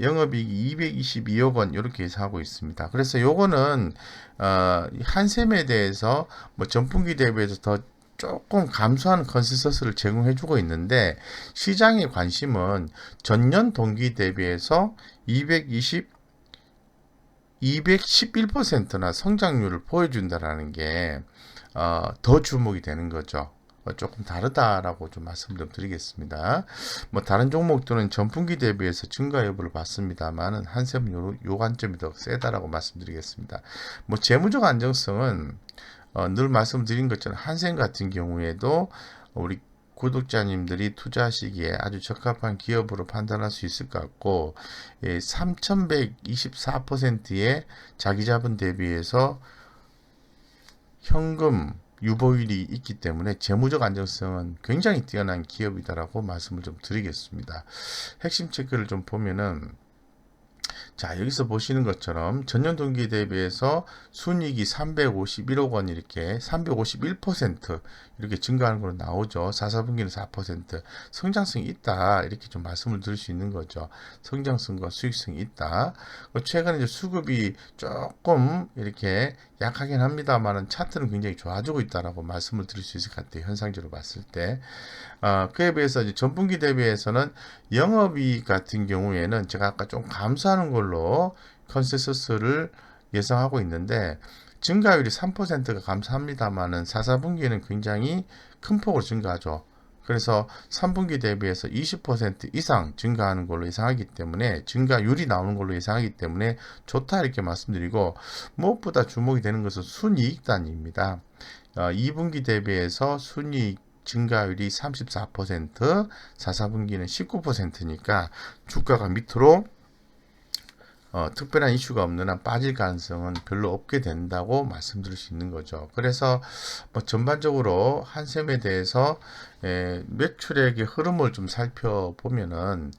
Speaker 1: 영업이익이 222억 원 이렇게 예상하고 있습니다. 그래서 요거는 한샘에 대해서 뭐 전분기 대비해서 더 조금 감소한 컨센서스를 제공해주고 있는데, 시장의 관심은 전년 동기 대비해서 211%나 성장률을 보여준다라는 게 더 주목이 되는 거죠. 조금 다르다라고 좀 말씀 좀 드리겠습니다. 뭐 다른 종목들은 전분기 대비해서 증가 여부를 봤습니다만은 한샘은 요 관점이 더 세다라고 말씀드리겠습니다. 뭐 재무적 안정성은 늘 말씀드린 것처럼 한샘 같은 경우에도 우리 구독자님들이 투자하시기에 아주 적합한 기업으로 판단할 수 있을 것 같고, 3,124%의 자기자본 대비해서 현금 유보율이 있기 때문에 재무적 안정성은 굉장히 뛰어난 기업이다라고 말씀을 좀 드리겠습니다. 핵심 체크를 좀 보면은, 자, 여기서 보시는 것처럼 전년 동기 대비해서 순이익이 351억 원 이렇게 351% 이렇게 증가하는 걸로 나오죠. 4, 4분기는 4%. 성장성이 있다. 이렇게 좀 말씀을 드릴 수 있는 거죠. 성장성과 수익성이 있다. 최근에 이제 수급이 조금 이렇게 약하긴 합니다만은 차트는 굉장히 좋아지고 있다라고 말씀을 드릴 수 있을 것 같아요. 현상적으로 봤을 때. 그에 비해서 이제 전분기 대비해서는 영업이익 같은 경우에는 제가 아까 좀 감소하는 걸로 컨센서스를 예상하고 있는데, 증가율이 3%가 감소합니다만은 4, 4분기에는 굉장히 큰 폭으로 증가하죠. 그래서 3분기 대비해서 20% 이상 증가하는 걸로 예상하기 때문에, 증가율이 나오는 걸로 예상하기 때문에 좋다 이렇게 말씀드리고, 무엇보다 주목이 되는 것은 순이익단입니다. 2분기 대비해서 순이익 증가율이 34%, 4, 4분기는 19%니까 주가가 밑으로 특별한 이슈가 없는 한 빠질 가능성은 별로 없게 된다고 말씀드릴 수 있는 거죠. 그래서 뭐 전반적으로 한샘에 대해서 매출액의 흐름을 좀 살펴보면은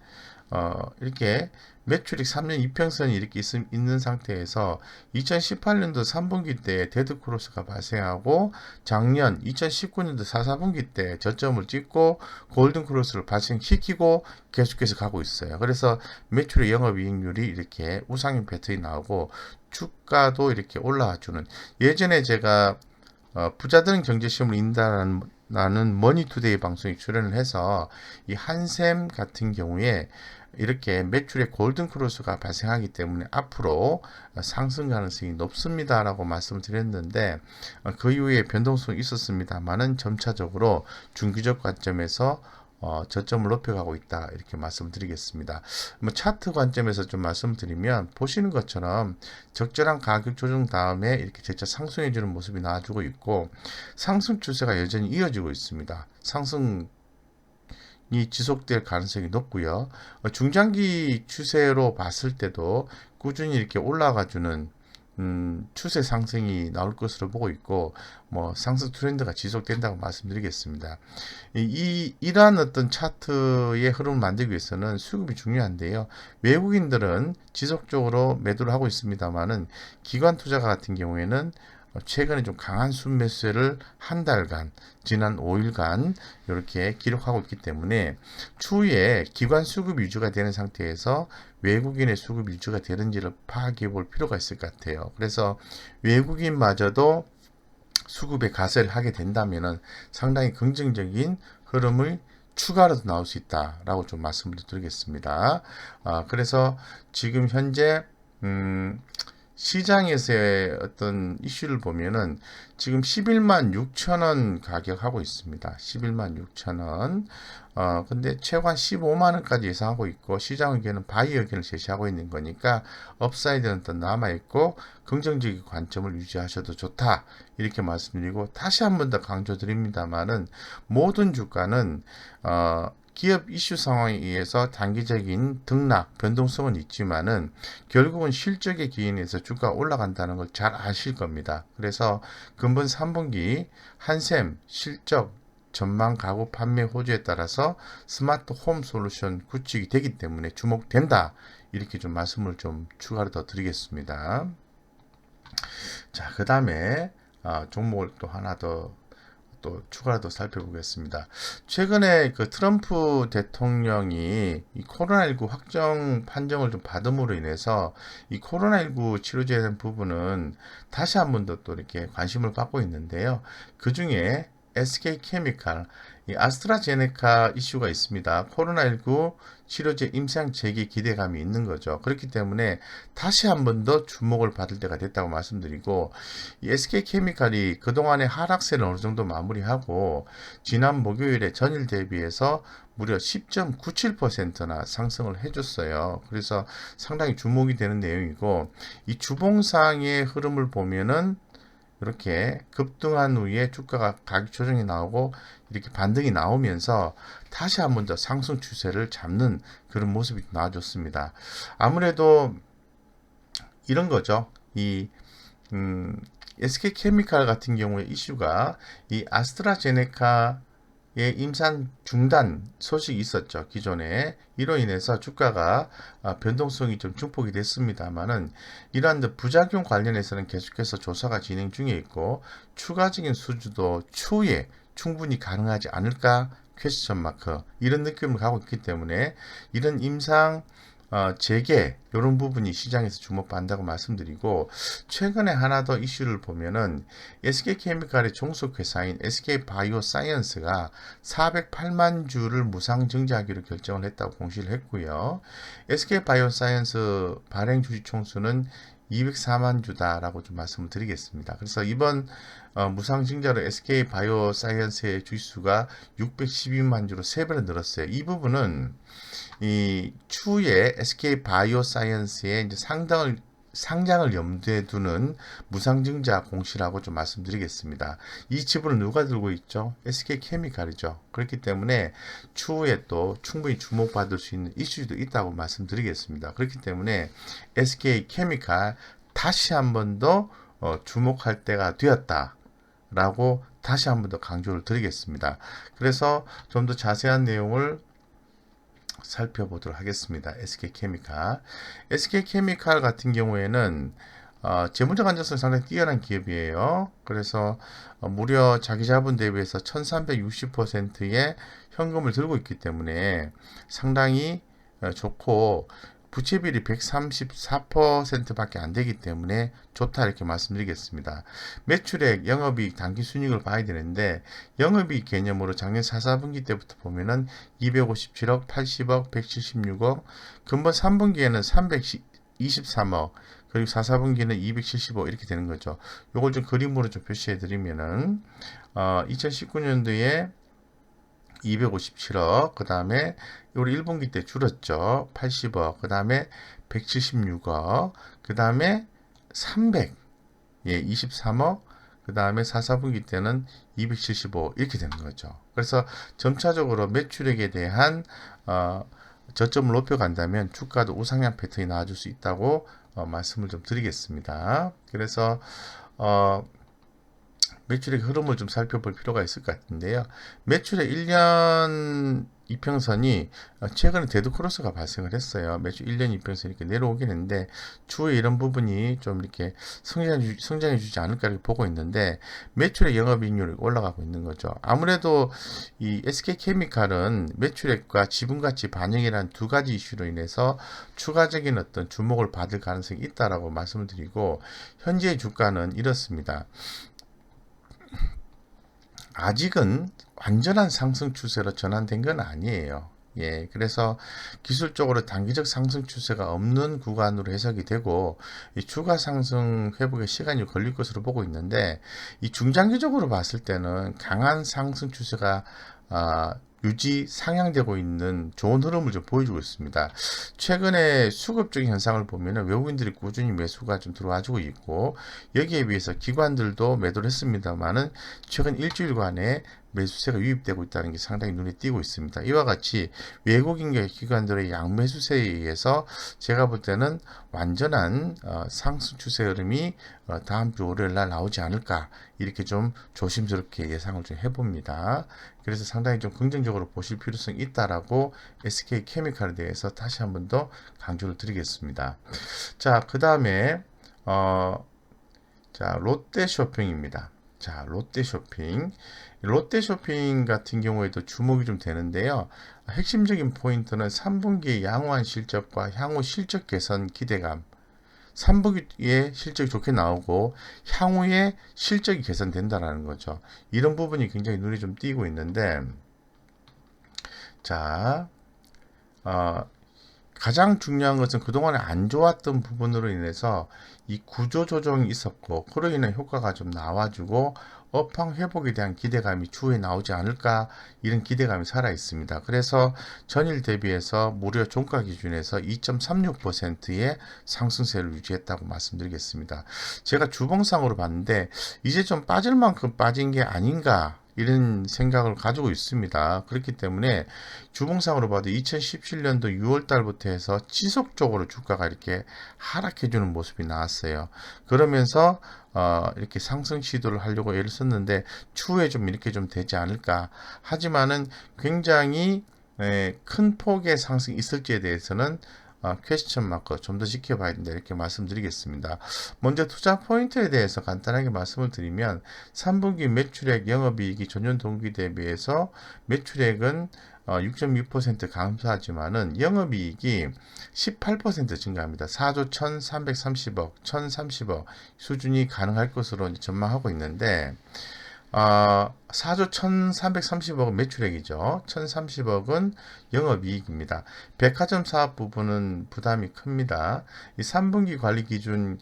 Speaker 1: 이렇게 매출익 3년 이평선이 이렇게 있는 상태에서 2018년도 3분기 때 데드크로스가 발생하고 작년 2019년도 4, 4분기 때 저점을 찍고 골든크로스를 발생시키고 계속해서 가고 있어요. 그래서 매출의 영업이익률이 이렇게 우상향 패턴이 나오고 주가도 이렇게 올라와주는, 예전에 제가 부자들은 경제시험을 인다라는 머니투데이 방송에 출연을 해서 이 한샘 같은 경우에 이렇게 매출의 골든크로스가 발생하기 때문에 앞으로 상승 가능성이 높습니다라고 말씀을 드렸는데, 그 이후에 변동성이 있었습니다만은 점차적으로 중기적 관점에서 저점을 높여가고 있다, 이렇게 말씀을 드리겠습니다. 뭐 차트 관점에서 좀 말씀드리면 보시는 것처럼 적절한 가격 조정 다음에 이렇게 재차 상승해주는 모습이 나와주고 있고, 상승 추세가 여전히 이어지고 있습니다. 상승이 지속될 가능성이 높고요. 중장기 추세로 봤을 때도 꾸준히 이렇게 올라가주는 추세 상승이 나올 것으로 보고 있고, 뭐 상승 트렌드가 지속된다고 말씀드리겠습니다. 이러한 어떤 차트의 흐름을 만들기 위해서는 수급이 중요한데요. 외국인들은 지속적으로 매도를 하고 있습니다만은 기관 투자가 같은 경우에는 최근에 좀 강한 순매수를 한 달간, 지난 5일간 이렇게 기록하고 있기 때문에 추후에 기관 수급 유지가 되는 상태에서 외국인의 수급 유지가 되는지를 파악해 볼 필요가 있을 것 같아요. 그래서 외국인마저도 수급에 가세를 하게 된다면은 상당히 긍정적인 흐름을 추가로 나올 수 있다라고 좀 말씀을 드리겠습니다. 그래서 지금 현재 시장에서의 어떤 이슈를 보면은 지금 11만 6천 원 가격하고 있습니다. 11만 6천 원. 근데 최고한 15만 원까지 예상하고 있고, 시장 의견은 바이 의견을 제시하고 있는 거니까 업사이드는 더 남아 있고 긍정적인 관점을 유지하셔도 좋다, 이렇게 말씀드리고, 다시 한 번 더 강조드립니다만은 모든 주가는 기업 이슈 상황에 의해서 단기적인 등락, 변동성은 있지만은 결국은 실적에 기인해서 주가가 올라간다는 걸 잘 아실 겁니다. 그래서 금번 3분기 한샘 실적, 전망, 가구, 판매 호조에 따라서 스마트 홈 솔루션 구축이 되기 때문에 주목된다, 이렇게 좀 말씀을 좀 추가로 더 드리겠습니다. 자, 그 다음에 종목을 또 하나 더 또 추가로 살펴보겠습니다. 최근에 그 트럼프 대통령이 이 코로나19 확정 판정을 좀 받음으로 인해서 이 코로나19 치료제에 대한 부분은 다시 한 번 더 또 이렇게 관심을 받고 있는데요. 그 중에 SK케미칼, 이 아스트라제네카 이슈가 있습니다. 코로나19 치료제 임상 재개 기대감이 있는 거죠. 그렇기 때문에 다시 한 번 더 주목을 받을 때가 됐다고 말씀드리고, 이 SK케미칼이 그동안의 하락세를 어느 정도 마무리하고 지난 목요일에 전일 대비해서 무려 10.97%나 상승을 해줬어요. 그래서 상당히 주목이 되는 내용이고, 이 주봉상의 흐름을 보면은 이렇게 급등한 후에 주가가 가격 조정이 나오고 이렇게 반등이 나오면서 다시 한 번 더 상승 추세를 잡는 그런 모습이 나와줬습니다. 아무래도 이런 거죠. 이 SK케미칼 같은 경우에 이슈가 이 아스트라제네카의 임상 중단 소식이 있었죠. 기존에. 이로 인해서 주가가 변동성이 좀 증폭이 됐습니다만은 이러한 부작용 관련해서는 계속해서 조사가 진행 중에 있고, 추가적인 수주도 추후에 충분히 가능하지 않을까? 퀘스천 마크, 이런 느낌을 가고 있기 때문에 이런 임상 재개, 이런 부분이 시장에서 주목받는다고 말씀드리고, 최근에 하나 더 이슈를 보면은 SK케미칼의 종속회사인 SK바이오사이언스가 408만 주를 무상 증자하기로 결정을 했다고 공시를 했고요. SK바이오사이언스 발행 주식 총수는 204만 주다라고 좀 말씀을 드리겠습니다. 그래서 이번 무상 증자로 SK바이오사이언스의 주식수가 612만 주로 3배로 늘었어요. 이 부분은 이 추후에 SK바이오사이언스의 이제 상장을 염두에 두는 무상증자 공시라고 좀 말씀드리겠습니다. 이 지분을 누가 들고 있죠? SK케미칼이죠. 그렇기 때문에 추후에 또 충분히 주목받을 수 있는 이슈도 있다고 말씀드리겠습니다. 그렇기 때문에 SK케미칼 다시 한 번 더 주목할 때가 되었다 라고 다시 한 번 더 강조를 드리겠습니다. 그래서 좀 더 자세한 내용을 살펴보도록 하겠습니다. SK케미칼. SK케미칼 같은 경우에는 재무적 안정성이 상당히 뛰어난 기업이에요. 그래서 무려 자기 자본 대비해서 1360%의 현금을 들고 있기 때문에 상당히 좋고, 부채비율이 134%밖에 안 되기 때문에 좋다 이렇게 말씀드리겠습니다. 매출액, 영업이익, 당기순이익을 봐야 되는데, 영업이익 개념으로 작년 4, 4분기 때부터 보면은 257억, 80억, 176억, 금번 3분기에는 323억, 그리고 4, 4분기는 275 이렇게 되는 거죠. 요걸 좀 그림으로 좀 표시해 드리면은 2019년도에 257억, 그 다음에 우리 1분기 때 줄었죠. 80억, 그 다음에 176억, 그 다음에 300, 23억, 그 다음에 4, 4분기 때는 275 이렇게 되는 거죠. 그래서 점차적으로 매출액에 대한 저점을 높여간다면 주가도 우상향 패턴이 나와줄 수 있다고 말씀을 좀 드리겠습니다. 그래서 매출액 흐름을 좀 살펴볼 필요가 있을 것 같은데요. 매출액 1년 이평선이 최근에 데드크로스가 발생을 했어요. 매출 1년 이평선이 이렇게 내려오긴 했는데 추후에 이런 부분이 좀 이렇게 성장해 주지 않을까 이렇게 보고 있는데, 매출액 영업이익률이 올라가고 있는 거죠. 아무래도 이 SK케미칼은 매출액과 지분가치 반영이라는 두 가지 이슈로 인해서 추가적인 어떤 주목을 받을 가능성이 있다라고 말씀을 드리고, 현재의 주가는 이렇습니다. 아직은 완전한 상승 추세로 전환된 건 아니에요. 그래서 기술적으로 단기적 상승 추세가 없는 구간으로 해석이 되고, 이 추가 상승 회복에 시간이 걸릴 것으로 보고 있는데, 이 중장기적으로 봤을 때는 강한 상승 추세가 유지 상향되고 있는 좋은 흐름을 좀 보여주고 있습니다. 최근에 수급적인 현상을 보면 외국인들이 꾸준히 매수가 좀 들어와주고 있고, 여기에 비해서 기관들도 매도를 했습니다만은 최근 일주일간에 매수세가 유입되고 있다는 게 상당히 눈에 띄고 있습니다. 이와 같이 외국인과 기관들의 양매수세에 의해서 제가 볼 때는 완전한 상승 추세 흐름이 다음 주 월요일 날 나오지 않을까 이렇게 좀 조심스럽게 예상을 좀 해봅니다. 그래서 상당히 좀 긍정적으로 보실 필요성이 있다라고 SK케미칼에 대해서 다시 한번 더 강조를 드리겠습니다. 자, 그 다음에 롯데쇼핑입니다. 자, 롯데쇼핑. 롯데쇼핑 같은 경우에도 주목이 좀 되는데요. 핵심적인 포인트는 3분기 양호한 실적과 향후 실적 개선 기대감. 3분기에 실적이 좋게 나오고 향후에 실적이 개선된다라는 거죠. 이런 부분이 굉장히 눈에 좀 띄고 있는데, 자, 가장 중요한 것은 그동안에 안 좋았던 부분으로 인해서 이 구조 조정이 있었고, 그로 인한 효과가 좀 나와주고 업황 회복에 대한 기대감이 추후에 나오지 않을까, 이런 기대감이 살아 있습니다. 그래서 전일 대비해서 무려 종가 기준에서 2.36%의 상승세를 유지했다고 말씀드리겠습니다. 제가 주봉상으로 봤는데 이제 좀 빠질 만큼 빠진 게 아닌가, 이런 생각을 가지고 있습니다. 그렇기 때문에 주봉상으로 봐도 2017년도 6월 달부터 해서 지속적으로 주가가 이렇게 하락해주는 모습이 나왔어요. 그러면서 이렇게 상승 시도를 하려고 애를 썼는데 추후에 좀 이렇게 좀 되지 않을까. 하지만은 굉장히 큰 폭의 상승이 있을지에 대해서는 퀘스천 마크 좀 더 지켜봐야 된다 이렇게 말씀드리겠습니다. 먼저 투자 포인트에 대해서 간단하게 말씀을 드리면 3분기 매출액 영업이익이 전년 동기 대비해서 매출액은 6.2% 감소하지만은 영업이익이 18% 증가합니다. 4조 1,330억, 1,030억 수준이 가능할 것으로 전망하고 있는데 4조 1,330억은 매출액이죠. 1,030억은 영업이익입니다. 백화점 사업 부분은 부담이 큽니다. 이 3분기 관리 기준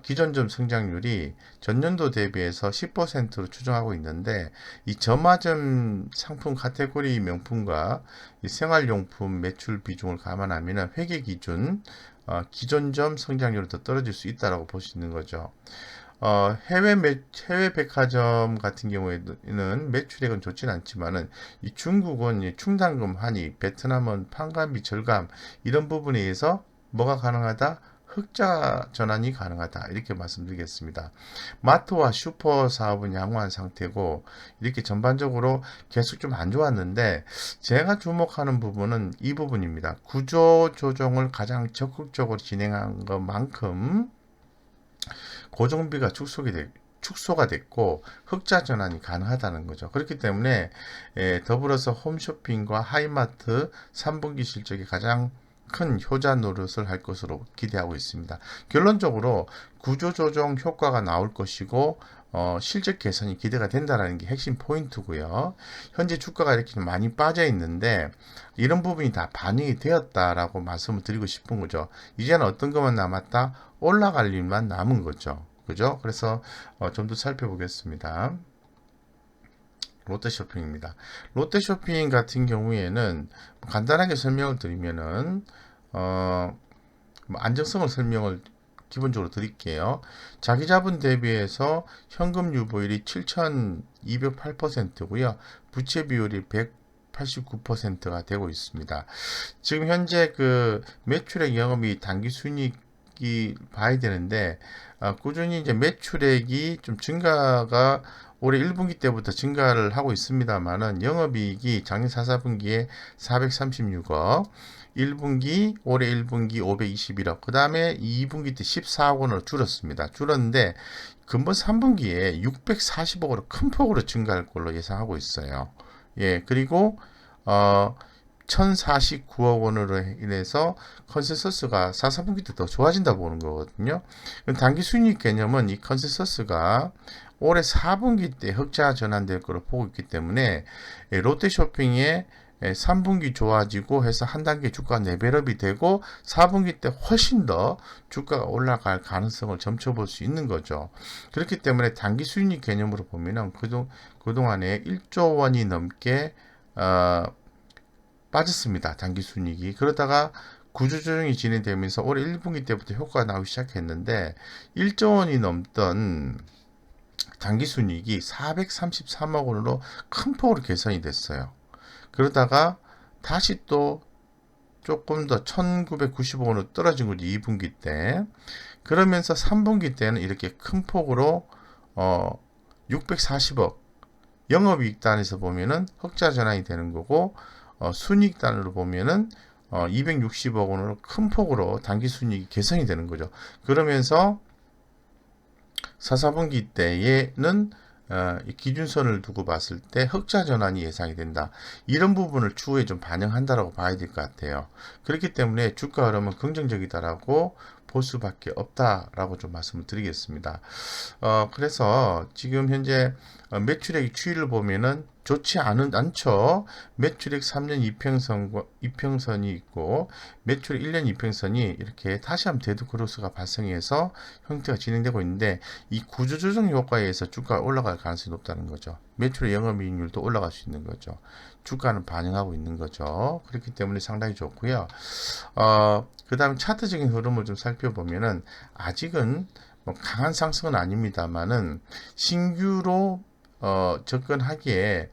Speaker 1: 기존점 성장률이 전년도 대비해서 10%로 추정하고 있는데, 이 점화점 상품 카테고리 명품과 이 생활용품 매출 비중을 감안하면 회계 기준 기존점 성장률이 더 떨어질 수 있다고 볼 수 있는 거죠. 해외 백화점 같은 경우에는 매출액은 좋지는 않지만은 이 중국은 충당금 환입, 베트남은 판관비 절감, 이런 부분에 의해서 뭐가 가능하다? 흑자 전환이 가능하다. 이렇게 말씀드리겠습니다. 마트와 슈퍼 사업은 양호한 상태고 이렇게 전반적으로 계속 좀 안 좋았는데 제가 주목하는 부분은 이 부분입니다. 구조 조정을 가장 적극적으로 진행한 것만큼 고정비가 축소가 됐고 흑자 전환이 가능하다는 거죠. 그렇기 때문에 더불어서 홈쇼핑과 하이마트 3분기 실적이 가장 큰 효자 노릇을 할 것으로 기대하고 있습니다. 결론적으로 구조조정 효과가 나올 것이고 실적 개선이 기대가 된다는 게 핵심 포인트고요. 현재 주가가 이렇게 많이 빠져 있는데 이런 부분이 다 반영이 되었다라고 말씀을 드리고 싶은 거죠. 이제는 어떤 것만 남았다? 올라갈 일만 남은 거죠. 그죠? 그래서 좀 더 살펴보겠습니다. 롯데쇼핑입니다. 롯데쇼핑 같은 경우에는 간단하게 설명을 드리면은 안정성을 설명을 기본적으로 드릴게요. 자기 자본 대비해서 현금 유보율이 7,208%고요. 부채 비율이 189%가 되고 있습니다. 지금 현재 그 매출액 영업이 단기 순이익이 봐야 되는데 꾸준히 이제 매출액이 좀 증가가 올해 1분기 때부터 증가를 하고 있습니다만은 영업이익이 작년 4분기에 436억, 1분기 올해 1분기 521억, 그 다음에 2분기 때 14억 원으로 줄었습니다. 줄었는데 근본 3분기에 640억으로 큰 폭으로 증가할 걸로 예상하고 있어요. 예, 그리고 1049억 원으로 인해서 컨센서스가 4분기 때 더 좋아진다 보는 거거든요. 단기 순이익 개념은 이 컨센서스가 올해 4분기 때 흑자 전환될 거로 보고 있기 때문에 롯데쇼핑의 3분기 좋아지고 해서 한 단계 주가 레벨업이 되고 4분기 때 훨씬 더 주가가 올라갈 가능성을 점쳐볼 수 있는 거죠. 그렇기 때문에 단기 수익 개념으로 보면은 그동안에 1조 원이 넘게 빠졌습니다. 단기 순이익이. 그러다가 구조조정이 진행되면서 올해 1분기 때부터 효과가 나오기 시작했는데 1조 원이 넘던 단기 순이익이 433억 원으로 큰 폭으로 개선이 됐어요. 그러다가 다시 또 조금 더 1990억 원으로 떨어진 거죠. 2분기 때. 그러면서 3분기 때는 이렇게 큰 폭으로 640억 영업이익단에서 보면은 흑자 전환이 되는 거고 순이익단으로 보면은 260억 원으로 큰 폭으로 단기 순이익이 개선이 되는 거죠. 그러면서 4분기 때에는 기준선을 두고 봤을 때 흑자 전환이 예상이 된다. 이런 부분을 추후에 좀 반영한다라고 봐야 될 것 같아요. 그렇기 때문에 주가 흐름은 긍정적이다라고 볼 수밖에 없다라고 좀 말씀을 드리겠습니다. 그래서 지금 현재 매출액 추이를 보면은 좋지 않죠. 매출액 3년 이평선이 있고 매출액 1년 이평선이 이렇게 다시 한번 데드 크로스가 발생해서 형태가 진행되고 있는데 이 구조조정 효과에 의해서 주가가 올라갈 가능성이 높다는 거죠. 매출의 영업이익률도 올라갈 수 있는 거죠. 주가는 반영하고 있는 거죠. 그렇기 때문에 상당히 좋고요. 그 다음 차트적인 흐름을 좀 살펴보면은 아직은 뭐 강한 상승은 아닙니다만은 신규로 접근하기에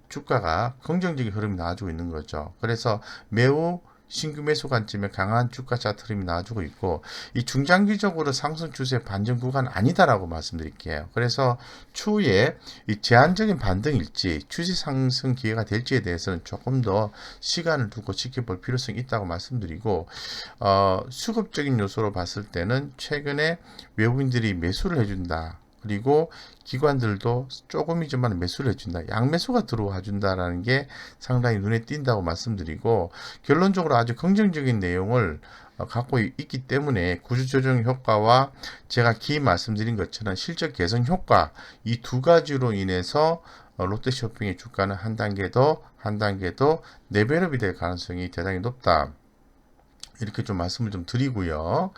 Speaker 1: 주가가 긍정적인 흐름이 나와주고 있는 거죠. 그래서 매우 신규 매수 관점에 강한 주가 차트 흐름이 나와주고 있고 이 중장기적으로 상승 추세 반전 구간 아니다라고 말씀드릴게요. 그래서 추후에 이 제한적인 반등일지 추세 상승 기회가 될지에 대해서는 조금 더 시간을 두고 지켜볼 필요성이 있다고 말씀드리고 수급적인 요소로 봤을 때는 최근에 외국인들이 매수를 해준다. 그리고 기관들도 조금이지만 매수를 해준다. 양매수가 들어와 준다라는 게 상당히 눈에 띈다고 말씀드리고 결론적으로 아주 긍정적인 내용을 갖고 있기 때문에 구조조정 효과와 제가 말씀드린 것처럼 실적 개선 효과 이 두 가지로 인해서 롯데쇼핑의 주가는 한 단계 더 레벨업이 될 가능성이 대단히 높다. 이렇게 좀 말씀을 좀 드리고요.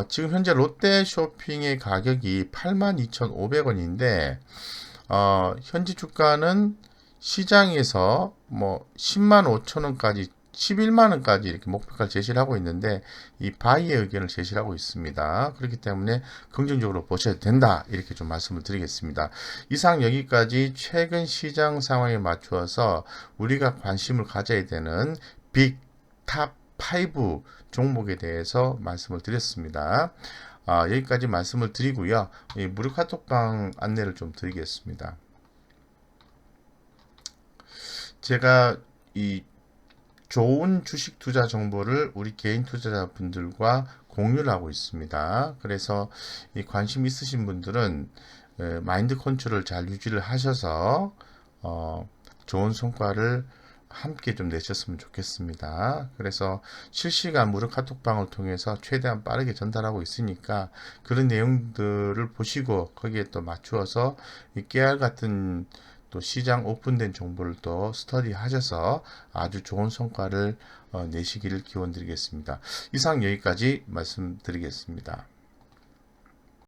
Speaker 1: 지금 현재 롯데쇼핑의 가격이 82,500원인데 현재 주가는 시장에서 뭐 10만 5천원까지 11만 원까지 이렇게 목표가를 제시를 하고 있는데 이 바이의 의견을 제시를 하고 있습니다. 그렇기 때문에 긍정적으로 보셔야 된다. 이렇게 좀 말씀을 드리겠습니다. 이상 여기까지 최근 시장 상황에 맞추어서 우리가 관심을 가져야 되는 빅, 탑, 5 종목에 대해서 말씀을 드렸습니다. 여기까지 말씀을 드리고요. 이 무료 카톡방 안내를 좀 드리겠습니다. 제가 이 좋은 주식 투자 정보를 우리 개인 투자자분들과 공유를 하고 있습니다. 그래서 이 관심 있으신 분들은 마인드 컨트롤 잘 유지를 하셔서 좋은 성과를 함께 좀 내셨으면 좋겠습니다. 그래서 실시간 무료 카톡방을 통해서 최대한 빠르게 전달하고 있으니까 그런 내용들을 보시고 거기에 또 맞추어서 이 깨알 같은 또 시장 오픈된 정보를 또 스터디 하셔서 아주 좋은 성과를 내시기를 기원 드리겠습니다. 이상 여기까지 말씀드리겠습니다.